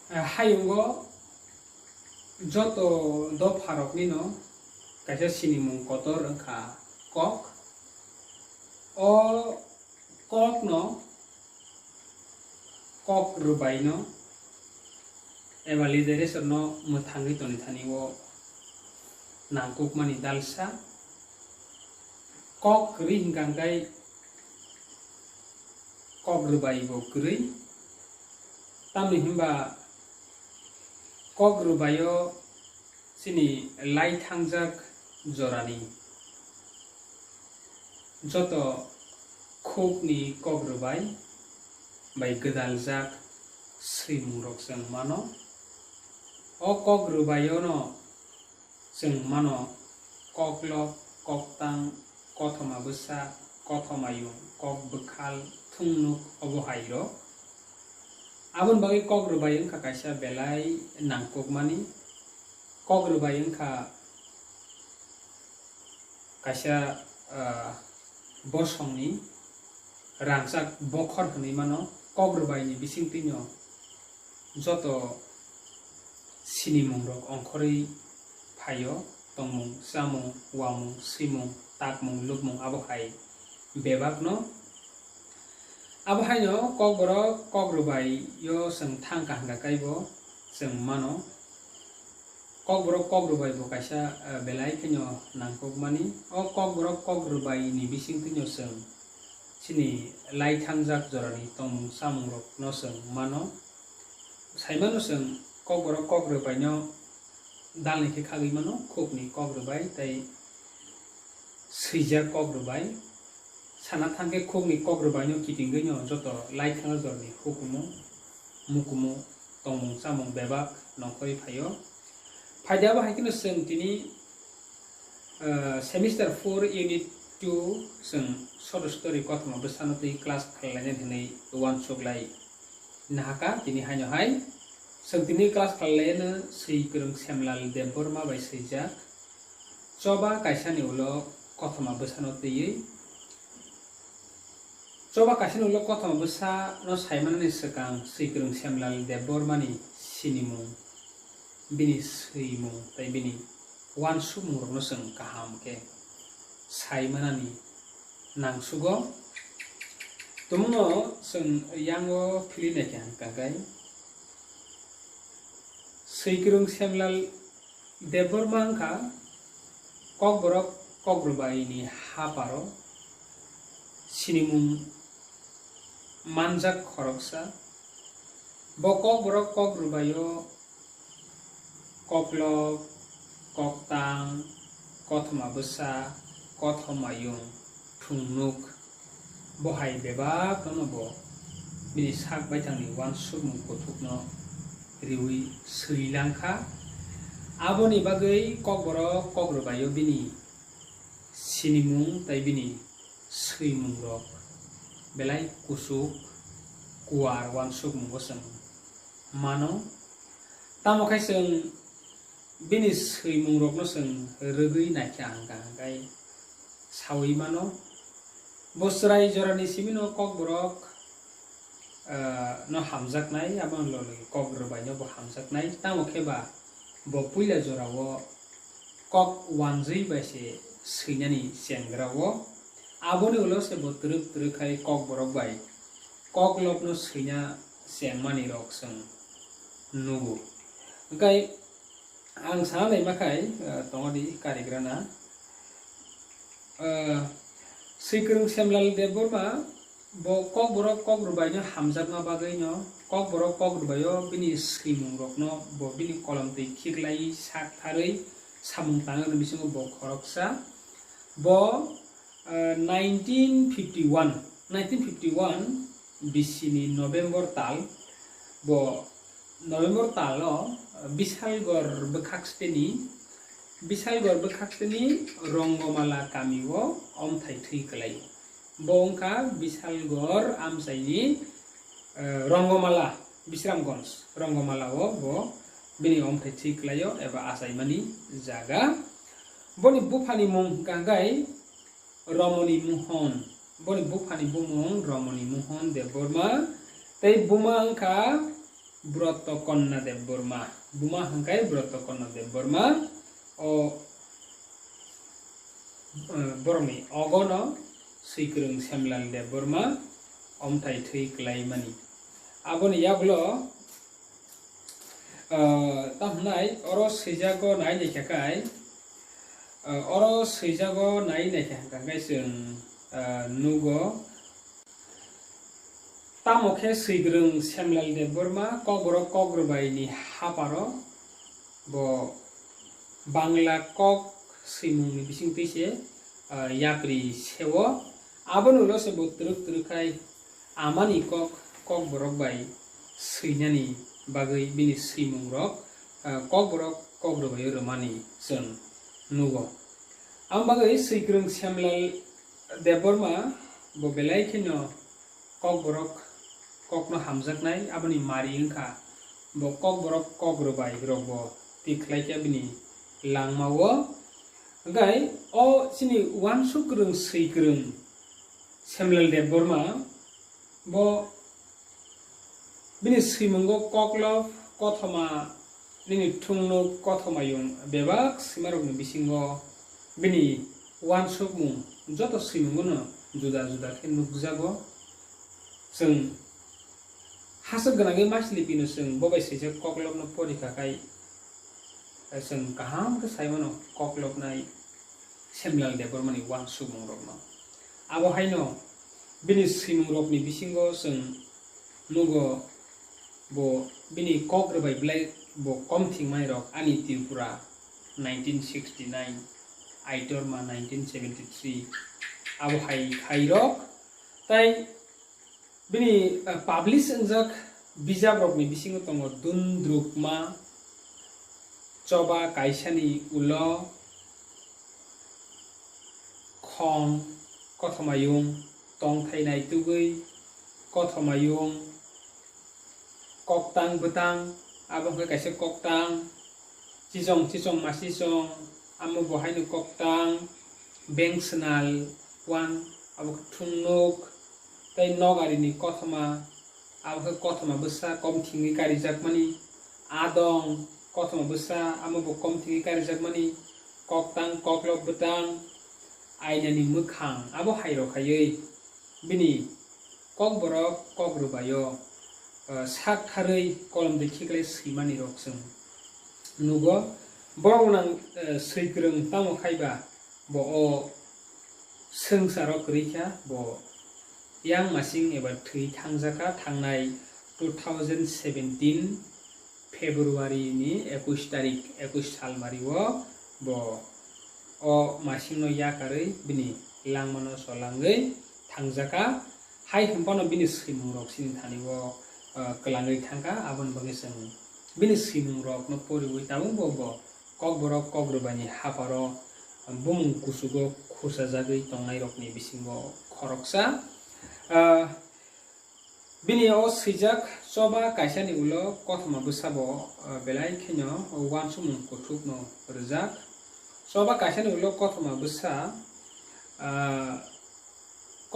hayungo joto do pharok ni no kaisa sinimung kotor wngkha kok o kok no kok rubai no eba lideresor no muthangui toni thani o nangkukmani dalsa kok ri hingkangkai kok rubai bo krui tamni himba kok rubayo sini lai thangjak jorani joto khukni kok rubai bai gdaljak srimurok jeng mano o kok rubayo no jeng mano koklok koktang kothoma bwsa kothomayung kok bwkhal thungnuk obohairo abon bagai kok rubai wngkha kaisa belai nangkukmani kok rubai wngkha kaisa bosongni rangsak bokhor hwnui mano kok rubai ni bisingtwi no joto sinimung rok ongkhorui phaio tongmung chamung wamung simung takmung lukmung abo hai bebak no abo hai no kok borok kok rubai yo seng thangka hangka kaibo seng mano kok borok kok rubai bo kaisa belai khenyo nangkukmani o kok borok kok rubai ni bisingtwi no seng sini lai thangjak jorani tongmung chamung rok no seng mano saimano seng kok borok kok rubai no dalni khe khagui mano khukni kok rubai tai swijak kok rubai sana thangke khukni kok rubai no kitingui no joto lai thangja jorni hukumu mukumu tongmung chamung bebak nongkhorui phaio phaidaba haikino seng tini semester 4 unit 2 seng short story kothoma bwsano tui class khlainai hwnui uansuk nahaka tini haino hai seng tini class khlaina seikrung semlal deborma bai swijak choba kaisani ulo kothoma bwsano tui choba kaisani ulo kothoma bwsa no saimanani swkang seikrung semlal debormani sinimung bini sweimung tai bini wansukmung rok no seng kaham ke saimanani nangsugo tumuno seng yango philine khe hangkakai seikrung semlal deborma wngkha kok borok kok rubai ni haparo sinimung manjak khoroksa bo kok borok kok rubayo koklok koktang kothoma bwsa kothomayung thungnuk bohai bebak no bo bini sak baitangni wansukmung kuthukno riwi srilangkha aboni bagui kok borok kok rubayo bini sinimung tai bini srimung rok belai kusuk kuar wansukmung bo seng mano tamokai seng bini srimung rok no seng rwgui naikha hangkai sawi mano bosrai jorani simino kok borok no hamjaknai abon loloi kok rubai no bo hamjaknai tamokheba bo puila jorao kok wanjui baise seinani sengrao aboni ulo se bo truk trukai kok borok bai kok lok no seina sengmani rok seng nugu kai ang sanai makai tongodi karigrana seikrung semlal deborma bo kok borok kok rubai no hamjakna bagui no kok borok kok rubayo bini srimung rok no bo bini kolom tui khiklai sak tharui samung tangna bisingo bo khoroksa bo 1951 bisini November tal bo November tal no Bisalgor bwkhaksteni rongomala kamio omthai thui klai bongka Bisalgor amsaini rongomala Bisramganj rongomala o bo bini omthai thui klaio eba asaimani jaga boni bufani mung kangkai Romoni Mohon boni bufani bumung Romoni Mohon deborma tei buma wngkha ব্রত কন্যা দেব বর্মা বুমা হাঙ্কাই ব্রত কন্যা দেব বর্মা ও বরনি অগন সৈক্রং শ্যামলাল দেব বর্মা অমথাই থৈ ক্লাইমানি আবনি ইয়াগলো তাহনাই অর সৈজাগো নাই নাইখাকাই অর সৈজাগো নাই নাইখাকাই जों नुगो तामोखे सैग्रों श्यामलाल देब बर्मा कग्र कग्रबाईनि हापारो बो बांग्ला कक सैमुंनि बिसिं तैसे याप्रि सेवो आबोनुलो से बो तुरुक तुरुखाय आमानि कक कक बरक बाई सैनानि बागै बिनि सैमुं रक कक बरक कग्रबाई रमानि जों नुगो आम बागै सैग्रों श्यामलाल देब बर्मा बो बेलायखिनो कक बरक ककनो हामजाकनाय आबोनि मारि ओंखा बो कक बरक कग्रबाय रक बो तिख्लायखा बिनि लांमावो ओंखाय अ सिनि वानसुग्रों सैग्रों श्यामलाल देब बर्मा बो बिनि सैमुंगो ककलब कथमा निनि थुंनु कथमायुं बेबाक सिमारकनि बिसिंगो बिनि वानसुगमुं जत सैमुंगोनो जुदा जुदा खे नुगजागो जों हासो गोनाङै मासलिपिनो जों बबायसैसो ककलबनो परिखाखाय जों गाहाम गोसायमोनो ककलबनाय श्यामलाल देब बर्मानि वानसुगमुं रकनो आबहायनो बिनि सैमुं रकनि बिसिंगो जों नुगो बो बिनि कग्रबाय बिलाय बो कमथिंमाय रक आनि त्रिपुरा 1969 आइटरमा 1973 आबहाय खायरक ताई बिनि पाब्लिश ओंजाक बिजाब रकनि बिसिङाव दङ दुनद्रुकमा चबा काइसानि उल खं कथमायुं तंथायनाय तुगै कथमायुं ककतां बतां आबोखौ काइसे ककतां चिचं चिचं मासिचं आमो बहायनो ककतां बेंसनाल वान आबोखौ थुंनुक तै नगारिनि कथमा आबोखौ कथमा बोसा कमथिङै कारिजाकमानि आदं कथमा बोसा आमोबो कमथिङै कारिजाकमानि ककतां ककलब बतां आयनानि मोखां आबो हायरखायै बिनि ककबरक कग्रबायो साकथारै कलम दैखिग्लाय सैमानि रकजों नुगो बरगनां सैग्रों तामखायबा बो अ संसारक रैखा बो यां मासिं एबा थै थांजाका थांनाय 2017 फेब्रुवारिनि 21 तारिख 21 सालमारिओ बो अ मासिंनो याकारै बिनि लांमानो सलाङै थांजाका हाय हम्पानो बिनि सैमुं रक सिनि थानिओ कलाङै थांगा आबोन बगे जों बिनि सैमुं रकनो परिवै ताबुं बो ककबरक कग्रबायनि हापारो बुमुं कुसुगो खुसा जागै तंनाय रकनि बिसिङाव खरकसा बिनि अ सैजाक चबा काइसानि उल कथमा बोसाबो बेलायखिनो वानसुमुं कुथुकनो रजाक चबा काइसानि उल कथमा बोसा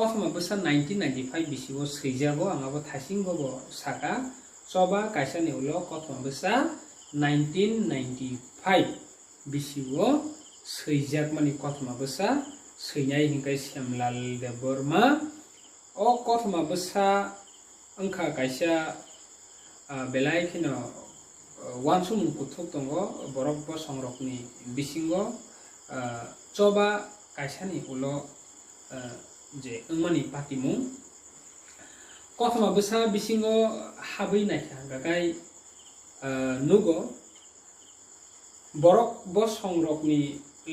1995 बिसिङाव सैजागो आंहाबो थासिंगोबो साका चबा काइसानि उल कथमा बोसा 1995 बिसिङाव सैजाकमानि कथमा बोसा सैनाय हिंखाय श्यामलाल देब बर्मा अ कथमा बोसा अंखा काइसा बेलायखिनो वानसुमुं कुथुक दङ बरक संरकनि बिसिङाव चबा काइसानि उल जे अंमानि पातिमुं कथमा बोसा बिसिङाव हाबै नायखागाय नुगो बरक संरकनि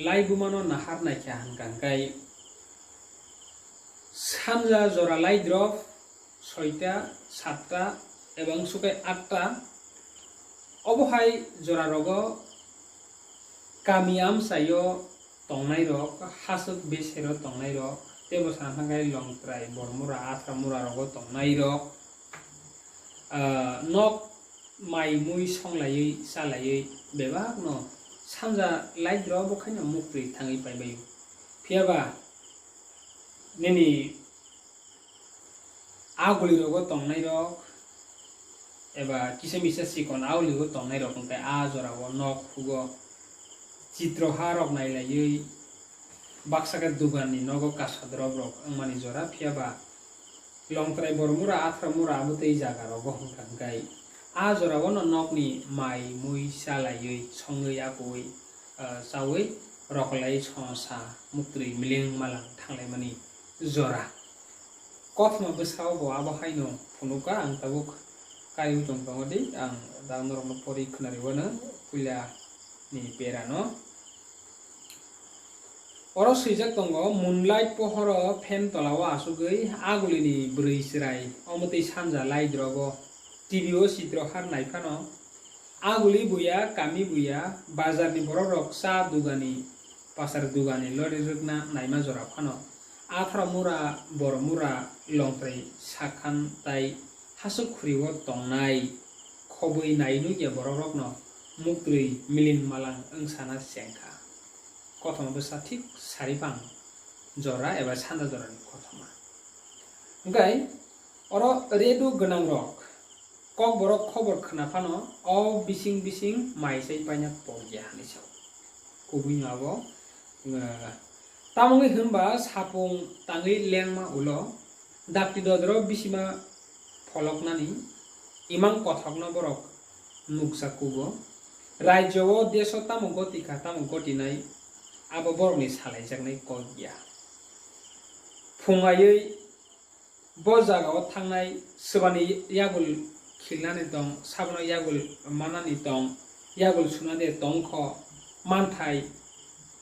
लाइबुमानो नाहार नायखा हांगाय सानजा जरा लाइद्रफ 6टा 7टा एवं सुके 8टा अबहाय जरा रग कामियाम सायो तंनाय रक हासक बेसेरो तंनाय रक तेबो सानहांगाय लंत्राय बरमुरा आथरा मुरा रग तंनाय रक नक माइ मुइ संलायै सालायै बेबाक न सानजा लाइद्रफ बखायनो मुक्रि थाङै पाइबाय फियाबा नेनि आगुलि रग तंनाय रक eba kisa misa sikon auligo tongnai rok hingkai a jora o nok hugo chitro ha rok nailaioi baksaka dugan ni nogo kasadrok rok angmani jora phiaba longtrai bormura athramura abutei jaga rogo hingkai a jora o no nokni mai mui salaioi songoi akoi chawi roklai sonsa muktri miling malang thanglai jora kothma bwsao bo abo haino phunuka ang tabuk kayu tongtongo di ang danorokno pori khunari wana puila ni perano oro swijak tongo moonlight pohoro fan tolao asugoi aguli ni brui sirai omotei sanja laidrogo tv o chitro har naifano aguli buya kami buya bazar ni borok rok sa dugani pasar dugani lori rukna naima jora phano athra mura bormura longtrai sakhan tai hasuk khuriwo tongnai khobui nainu ge borok rokno muktri milin malang angsana sengkha kothoma bwsa thik saripang jora eba sanda jora ni kothoma hingkai oro redu gwnang rok kok borok khobor khna phano o bising bising maisai paina pogya ni saw kubui abo tamungi himba sapung tangi lengma ulo dakti dodro bisima pholoknani imang kothokna borok nuksa kubo rajyo o deso tamu goti ka tamu goti nai abo borok ni salaijaknai kogya phungaioi bo jaga o thangnai swbani yagul khilnani tong sabno yagul manani tong yagul sunade tongkho manthai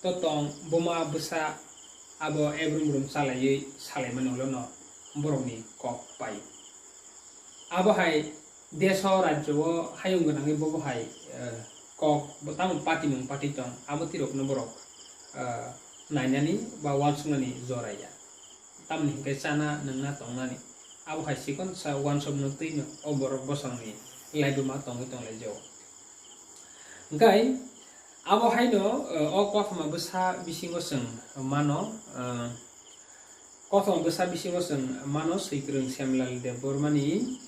to tong boma bwsa abo ebrum salaioi salaimani ulo no borok ni kok pai abo hai deso rajyo o hayung gwnangi bobo hai kok tamu pati mung pati tong abo tirokno borok nainani ba wansungani joraya tamni hingkai chana nangna tongnani abo hai sikon sa wansum no tino o borok bosangni laibuma tongi tonglaijo hingkai abo haino o kothoma bwsa bisingo sung mano kothoma bwsa bisingo sung mano swikrung semlal de bormani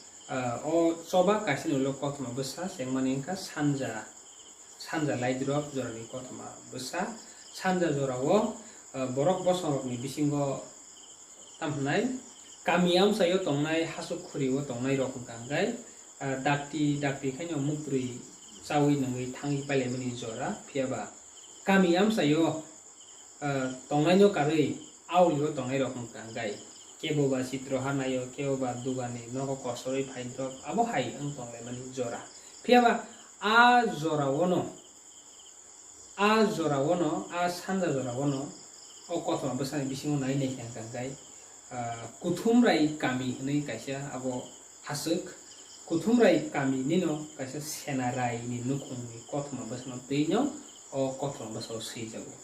o choba kaisani ulo kothoma bwsa sengmani hingka sanja laidrop jorani kothoma bwsa sanja jorao borok bosangrokni bisingo tamhnai kamiam sayo tongnai hasuk khuriwo tongnai rok hingkai dakti khaino muktri chawi nangui thangi pailaimani jora phiaba kamiam sayo tongnai no karui auliwo tongnai rok hingkai kebo ba chitro hanayo kebo ba dugani nogo kosoroi phaidrok abo hai ang tonglaimani jora phiaba a jora wono a sanja jora wono o kothoma bwsani bisingo nai nei hingkai kuthumrai kami hinui kaisa abo hasuk kuthumrai kami nino kaisa senarai ni nukhungni kothoma bwsano teinyo o kothoma bwsao seijago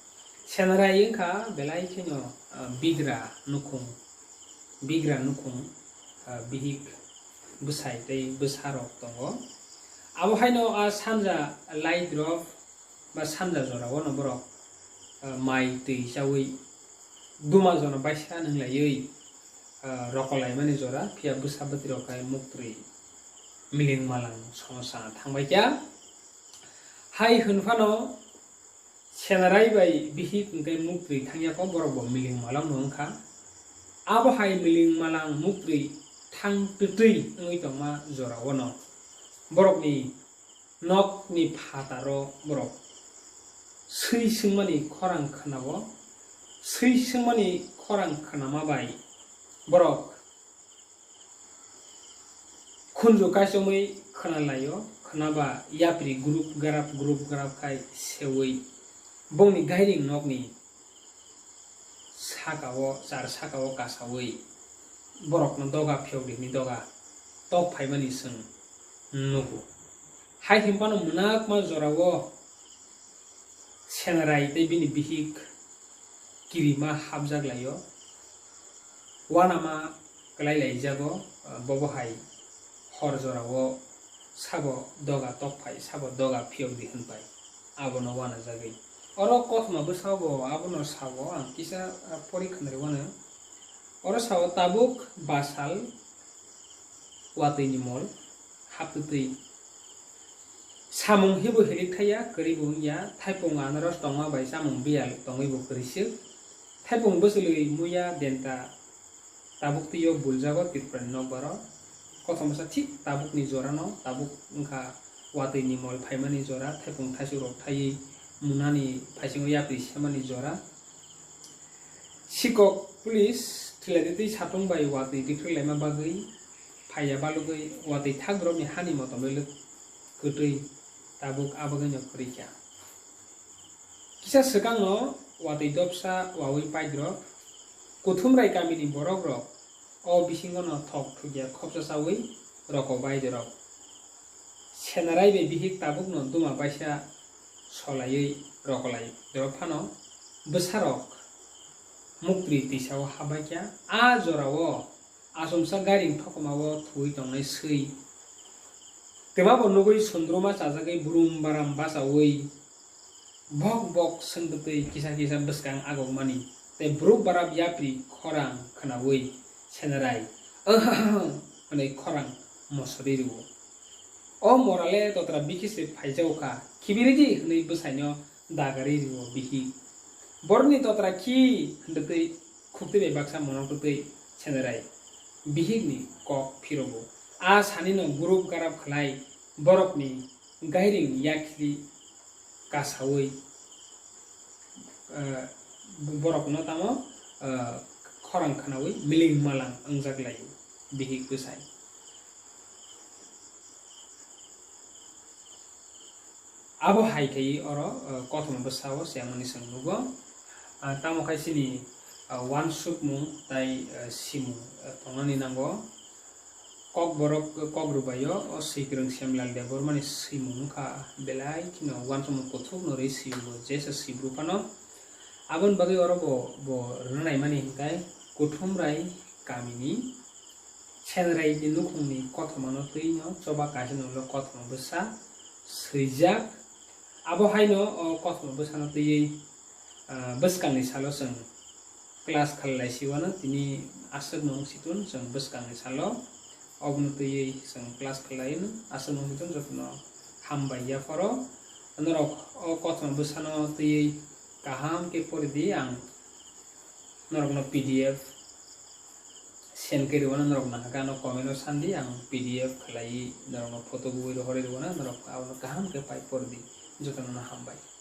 senarai wngkha belai khaino bigra nukhung bihik bwsai tei bwsarok tongo abo haino a sanja laidrop ba sanja jora wono borok mai tei chawi duma jona baisa nanglaioi rokolaimani jora phia bwsabati rokai muktri miling malang sonsa thangbai kya hai hunfano senarai bai bihik hingkai muktri thangya ko borok bo miling malang no wngkha abo hai miling malang muktri thang tutui ngui tongma jora wono borokni nokni phataro borok sui singmani khorang khnabo sui singmani khorang khnama bai borok khunju kaisomui khnalayo khnaba yapri group garap kai sewi bongni gairing nokni sakao kasawi borok no doga phiogri ni doga tok phaimani sung nugu hai himpano munakma jorao senarai tei bini bihik kirima habjaglayo wanama klai jago bobo hai hor jorao sabo doga tokpai sabo doga phiogri hinpai abono wana jagai oro kothma bwsabo abono sabo ang kisa porikhnari wana oro sabo tabuk basal watini mol haptui samung hibu helik thaya keribu ya thaipung anaros tonga bai samung bial tongi bu kerisik thaipung bosului muya denta tabuk tiyo buljago tirpran no baro kothom sa thik tabuk ni jora no tabuk ungkha watui ni mol phaimani jora thaipung thaisu rok thai munani phaisingo yapri semani jora sikok police thiladi satung bai watui dikhlaima bagui phaya balugui watui thagrok ni hani motom lele kutui tabuk abaganya kurikya kisa sekang no watui dopsa wawi paidrok kuthumrai kamini borok rok o bisingo no thok thugya khopsa sawi roko baidrok senarai be bihik tabuk no duma baisa solayui rokolai dorok phano besarok mukri tisao habakya a jorao asomsa garing thokomawo thui tongnai sei temabo nugui sundroma chajagai burum baram basawi bok bok sengdutui kisa kisa beskang agogmani te bruk barab yapri khorang khanawi senarai anei khorang mosoriru o morale totra bikise phaijauka kibiriji hnei bsaino dagari riwo bihi borni totra ki ndutui khukte baksa monotutui senarai bihigni kok phirobo a sanino group garab khlai borokni gairing yakli kasawi borok no tamo khorang khanawi miling malang angjaglai bihik bsai abo haikai oro kothom bsawo siamani sangnugo tamo kaisini one soup mung tai simu tongnani nango kok borok kok rubayo o sikrung semlal de bormani simu kha belai kino one soup kothuk no re simu jesa sibru pano abon bagi oro bo runai mani kai kuthumrai kamini chenrai ni nukhungni kothomano tuino choba kaisani lo kothom bsa seijak abo haino o kothom bsano tui beskangni salo seng class khalai siwana tini asuk nong situn seng beskangni salo obno tui seng class khalai asuk nong situn jotno hambai ya foro norok o kothom bsano tui kaham ke pordi ang norok no pdf send keriwana norok na hakano comment sandi ang pdf khalai norok no photo gui hore diwana norok kaham ke pai pordi jotno na hambai